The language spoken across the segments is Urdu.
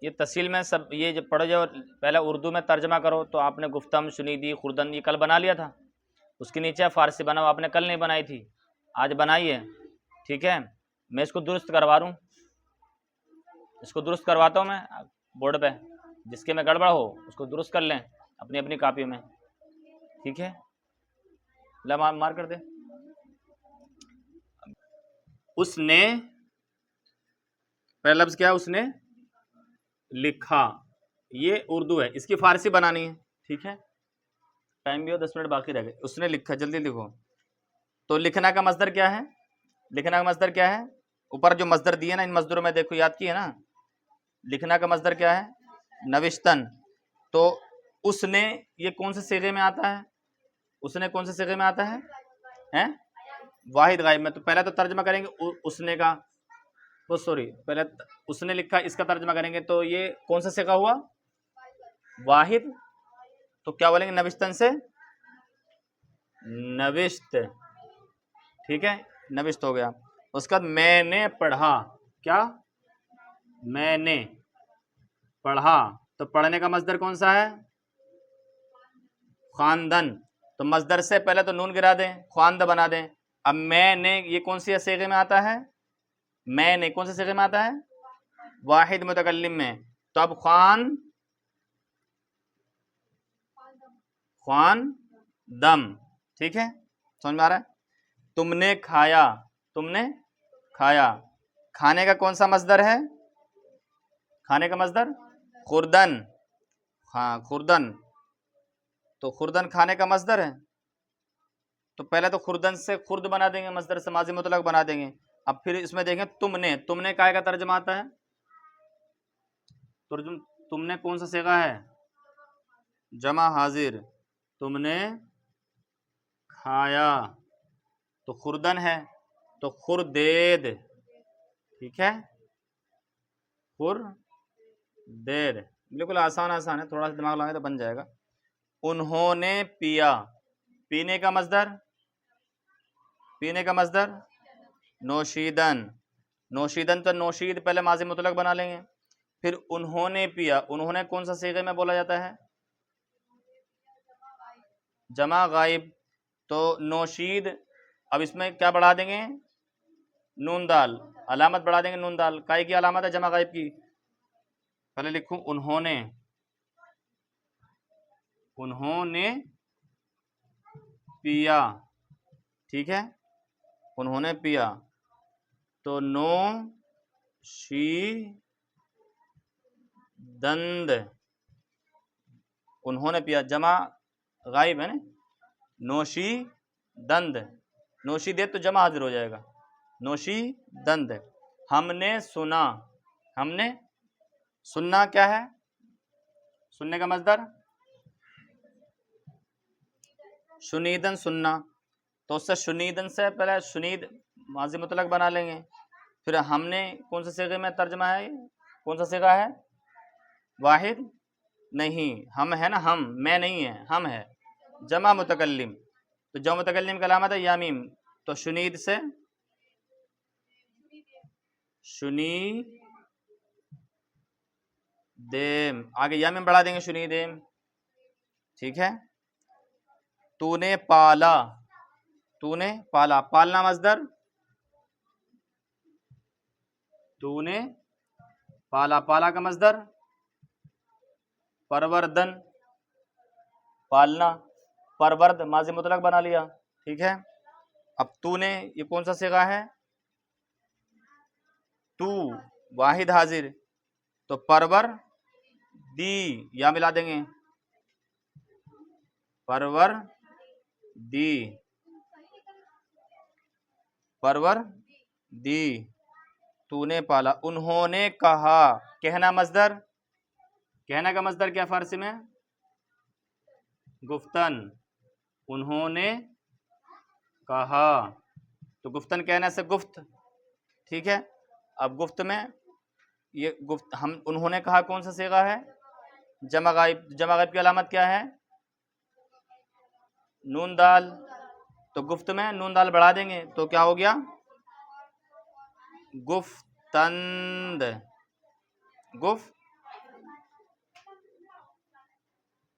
یہ تفصیل میں سب یہ جو پڑھو، جو پہلے اردو میں ترجمہ کرو تو آپ نے گفتم، شنیدی، خوردن یہ کل بنا لیا تھا، اس کے نیچے فارسی بناؤ، آپ نے کل نہیں بنائی تھی، آج بنائی ہے، ٹھیک ہے؟ میں اس کو درست کروا دوں، اس کو درست کرواتا ہوں میں بورڈ پہ، جس کے میں گڑبڑ ہو اس کو درست کر لیں اپنی اپنی کاپیوں میں، ٹھیک ہے؟ مار کر دے۔ اس نے، پہلا لفظ کیا ہے؟ اس نے لکھا، یہ اردو ہے، اس کی فارسی بنانی ہے، ٹھیک ہے؟ ٹائم بھی ہو، 10 منٹ باقی رہ گئے۔ اس نے لکھا، جلدی لکھو۔ تو لکھنا کا مصدر کیا ہے؟ لکھنا کا مصدر کیا ہے؟ اوپر جو مصدر دیے نا، ان مصدروں میں دیکھو، یاد کیے نا؟ لکھنا کا مصدر کیا ہے؟ نوشتن۔ تو اس نے یہ کون سے صیغے میں آتا ہے؟ اس نے کون سے صیغے میں آتا ہے؟ واحد غائب میں۔ تو پہلے تو ترجمہ کریں گے اس نے کا، پہلے اس نے لکھا، اس کا ترجمہ کریں گے تو یہ کون سا صیغہ ہوا؟ واحد۔ تو کیا بولیں گے؟ نوشتن سے نوشت، ٹھیک ہے؟ نوشت ہو گیا۔ اس کا بعد میں نے پڑھا، کیا؟ میں نے پڑھا۔ تو پڑھنے کا مصدر کون سا ہے؟ خواندن۔ تو مصدر سے پہلے تو نون گرا دیں، خواندہ بنا دیں۔ اب میں نے یہ کون سی صیغے میں آتا ہے؟ میں نے کون سے صیغے میں آتا ہے؟ واحد متکلم میں۔ تو اب خوان دم، ٹھیک ہے؟ سمجھ میں آ رہا ہے؟ تم نے کھایا، تم نے کھایا۔ کھانے کا کون سا مصدر ہے؟ کھانے کا مصدر خوردن، ہاں خوردن۔ تو خوردن کھانے کا مصدر ہے۔ تو پہلے تو خوردن سے خرد بنا دیں گے، مصدر سے ماضی مطلق بنا دیں گے۔ اب پھر اس میں دیکھیں، تم نے کائے کا ترجمہ آتا ہے؟ تم نے کون سا صیغہ ہے؟ جمع حاضر۔ تم نے کھایا، تو خوردن ہے، تو خوردید، ٹھیک ہے؟ خوردید، بالکل آسان ہے، تھوڑا سا دماغ لگائیں تو بن جائے گا۔ انہوں نے پیا، پینے کا مصدر، پینے کا مصدر نوشیدن۔ نوشیدن تو نوشید پہلے ماضی مطلق بنا لیں گے، پھر انہوں نے پیا۔ انہوں نے کون سا صیغے میں بولا جاتا ہے؟ جمع غائب۔ تو نوشید، اب اس میں کیا بڑھا دیں گے؟ نون دال، علامت بڑھا دیں گے، نون دال کائی کی علامت ہے جمع غائب کی۔ پہلے لکھوں انہوں نے پیا، ٹھیک ہے؟ انہوں نے پیا، تو نو شی دند، انہوں نے پیا، جمع غائب ہے نا، نوشی دند، نوشی دے تو جمع حاضر ہو جائے گا، نوشی دند۔ ہم نے سنا، ہم نے سننا کیا ہے؟ سننے کا مصدر شنیدن، سننا۔ تو اس سے شنیدن سے پہلے شنید ماضی مطلق بنا لیں گے، پھر ہم نے کون سے صیغے میں ترجمہ ہے؟ کون سا صیغہ ہے؟ واحد نہیں، ہم ہے نا، ہم، میں نہیں ہے، ہم ہے، جمع متکلم۔ تو جمع متکلم کا علامت ہے یا میم، تو شنید سے شنی دیم، آگے یا میم بڑھا دیں گے، شنی دیم، ٹھیک ہے؟ تو نے پالا، تو نے پالا، پالنا مصدر، تو نے پالا، پالا کا مصدر پروردن، پالنا، پرورد ماضی مطلق بنا لیا، ٹھیک ہے؟ اب تو نے یہ کون سا صیغہ ہے؟ تو واحد حاضر، تو پرور دی، یا ملا دیں گے، پرور دی، پرور دی، تو نے پالا۔ انہوں نے کہا، کہنا مصدر، کہنا کا مصدر کیا فارسی میں؟ گفتن۔ انہوں نے کہا، تو گفتن کہنے سے گفت، ٹھیک ہے؟ اب گفت میں یہ گفت، ہم انہوں نے کہا کون سا صیغہ ہے؟ جمع غائب۔ جمع غائب کی علامت کیا ہے؟ نون دال۔ تو گفت میں نون دال بڑھا دیں گے تو کیا ہو گیا؟ گفتند، گفتند۔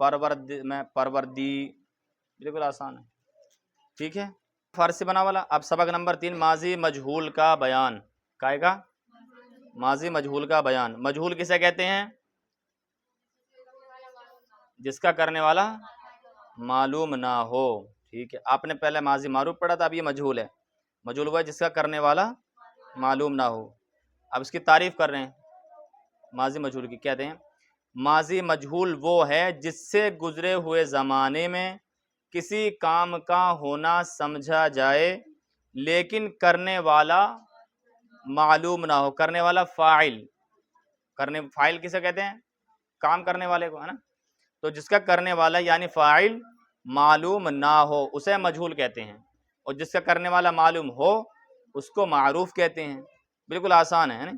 پروردی، بالکل آسان ہے، ٹھیک ہے، فارسی بنا والا۔ اب سبق نمبر 3، ماضی مجہول کا بیان، کائے گا ماضی مجہول کا بیان۔ مجہول کسے کہتے ہیں؟ جس کا کرنے والا معلوم نہ ہو، ٹھیک ہے، آپ نے پہلے ماضی معروف پڑھا تھا، اب یہ مجہول ہے۔ مجہول ہوا ہے جس کا کرنے والا معلوم نہ ہو۔ اب اس کی تعریف کر رہے ہیں ماضی مجہول کی، کہتے ہیں ماضی مجہول وہ ہے جس سے گزرے ہوئے زمانے میں کسی کام کا ہونا سمجھا جائے لیکن کرنے والا معلوم نہ ہو۔ کرنے والا فاعل، فاعل کسے کہتے ہیں؟ کام کرنے والے کو، ہے نا؟ تو جس کا کرنے والا یعنی فاعل معلوم نہ ہو اسے مجہول کہتے ہیں، اور جس کا کرنے والا معلوم ہو اس کو معروف کہتے ہیں۔ بالکل آسان ہے نا؟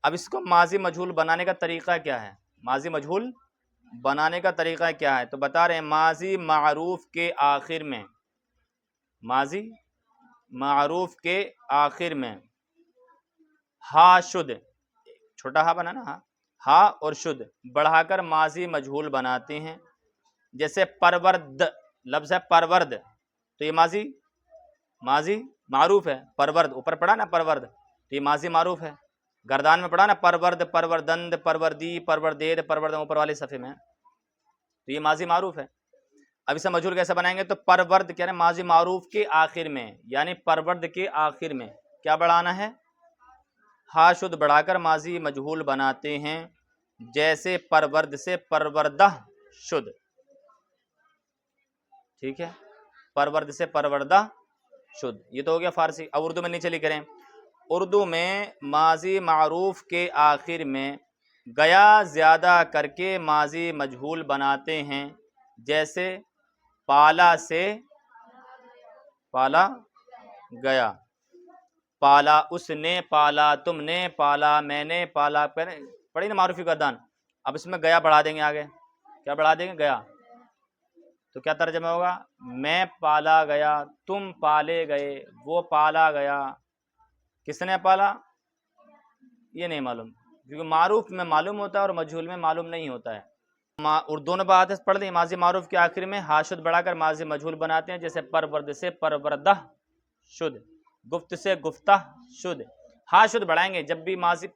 اب اس کو ماضی مجہول بنانے کا طریقہ کیا ہے؟ ماضی مجہول بنانے کا طریقہ کیا ہے؟ تو بتا رہے ہیں ماضی معروف کے آخر میں، ماضی معروف کے آخر میں ہا شد، چھوٹا ہا بنا نا، ہا اور شد بڑھا کر ماضی مجہول بناتے ہیں۔ جیسے پرورد لفظ ہے، پرورد، تو یہ ماضی معروف ہے۔ پرورد اوپر پڑھا نا، پرورد، تو یہ ماضی معروف ہے۔ گردان میں پڑھا نا، پرورد، پروردند، پروردی، پروردید، پروردن، اوپر والے صفحے میں، تو یہ ماضی معروف ہے۔ اب اسے مجہول کیسے بنائیں گے؟ تو پرورد کہہ رہے ہیں ماضی معروف کے آخر میں، یعنی پرورد کے آخر میں کیا بڑھانا ہے؟ ہا شد بڑھا کر ماضی مجہول بناتے ہیں۔ جیسے پرورد سے پروردہ شد، ٹھیک ہے، پرورد سے پروردہ شد، یہ تو ہو گیا فارسی۔ اب اردو میں نیچے لکھ رہے ہیں، اردو میں ماضی معروف کے آخر میں گیا زیادہ کر کے ماضی مجہول بناتے ہیں۔ جیسے پالا سے پالا گیا، پالا اس نے، پالا تم نے، پالا میں نے، پالا پڑھی نا معروفی گردان۔ اب اس میں گیا بڑھا دیں گے، آگے کیا بڑھا دیں گے؟ گیا، تو کیا ترجمہ ہوگا؟ میں پالا گیا، تم پالے گئے، وہ پالا گیا۔ کس نے پالا؟ یہ نہیں معلوم، کیونکہ معروف میں معلوم ہوتا ہے اور مجہول میں معلوم نہیں ہوتا ہے۔ اردو نے بات پڑھ دی، ماضی معروف کے آخر میں ہاشد بڑھا کر ماضی مجہول بناتے ہیں۔ جیسے پرورد سے پروردہ شد، گفت سے گفتہ شد۔ ہاشد بڑھائیں گے جب بھی ماضی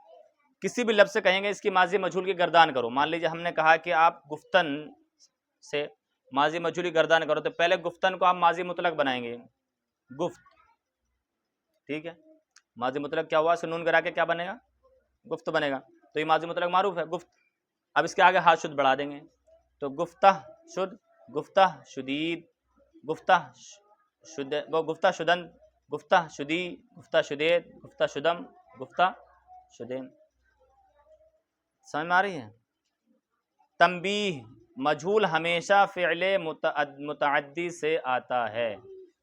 کسی بھی لفظ سے کہیں گے اس کی ماضی مجہول کی گردان کرو۔ مان لیجیے ہم نے کہا کہ آپ گفتن سے ماضی مجہول کی گردان کرو، تو پہلے گفتن کو آپ ماضی مطلق بنائیں گے، گفت، ٹھیک ہے، ماضی مطلق کیا ہوا؟ سنون کرا کے کیا بنے گا؟ گفت بنے گا، تو یہ ماضی مطلق معروف ہے، گفت۔ اب اس کے آگے ہا شد بڑھا دیں گے، تو گفتہ شد، گفتہ شدید، گفتہ شد، وہ گفتہ شدند، گفتہ شدی، گفتہ شدید، گفتہ شدم، گفتہ شدیم۔ سمجھ میں آ رہی ہے؟ تنبیہ، مجہول ہمیشہ فعل متعدی سے آتا ہے۔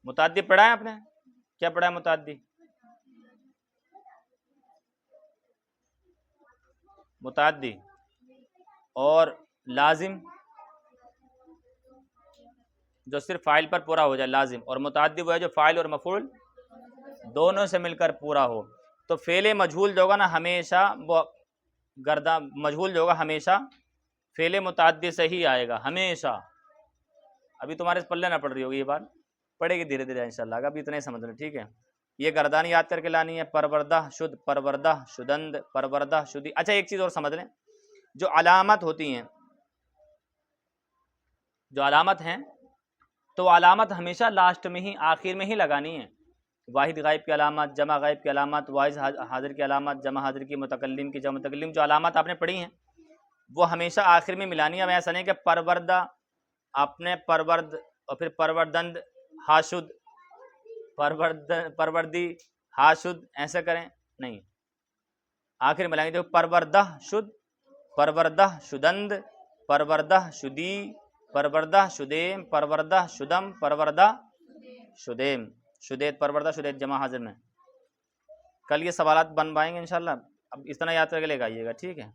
متعدی پڑھا ہے آپ نے؟ کیا پڑھا ہے متعدی؟ متعدی اور لازم جو صرف فاعل پر پورا ہو جائے، لازم، اور متعدی وہ ہے جو فاعل اور مفعول دونوں سے مل کر پورا ہو۔ تو فعل مجہول جو ہوگا نا ہمیشہ وہ مجہول جو ہوگا ہمیشہ فعل متعدی سے ہی آئے گا، ہمیشہ۔ ابھی تمہارے پلے نہ پڑ رہی ہوگی یہ بات، پڑے گی دھیرے دھیرے انشاءاللہ، ابھی اتنے سمجھ لیں، ٹھیک ہے؟ یہ گردان یاد کر کے لانی ہے، پروردہ شد، پروردہ شدند، پروردہ شدی۔ اچھا ایک چیز اور سمجھ لیں، جو علامت ہوتی ہیں، جو علامت ہیں، تو علامت ہمیشہ لاسٹ میں ہی، آخر میں ہی لگانی ہے۔ واحد غائب کی علامت، جمع غائب کی علامت، واحد حاضر کی علامت، جمع حاضر کی، متکلم کی، جمع متکلم، جو علامات آپ نے پڑھی ہیں وہ ہمیشہ آخر میں ملانی ہے۔ اب ایسا نہیں کہ پروردہ آپ نے پرورد اور پھر پروردند ہاشد، پروردی ہاشد، ایسا کریں نہیں، آخر میں ملائیں گے۔ دیکھو، پروردہ شد، پروردہ شدند، پروردہ شدی، پروردہ شدیم، پروردہ شدم، پروردہ شدیم، شدید، پروردہ شدید، جمع حاضر میں۔ کل یہ سوالات بن پائیں گے انشاءاللہ، اب اس طرح یاد کر کے لے کے آئیے گا، ٹھیک ہے؟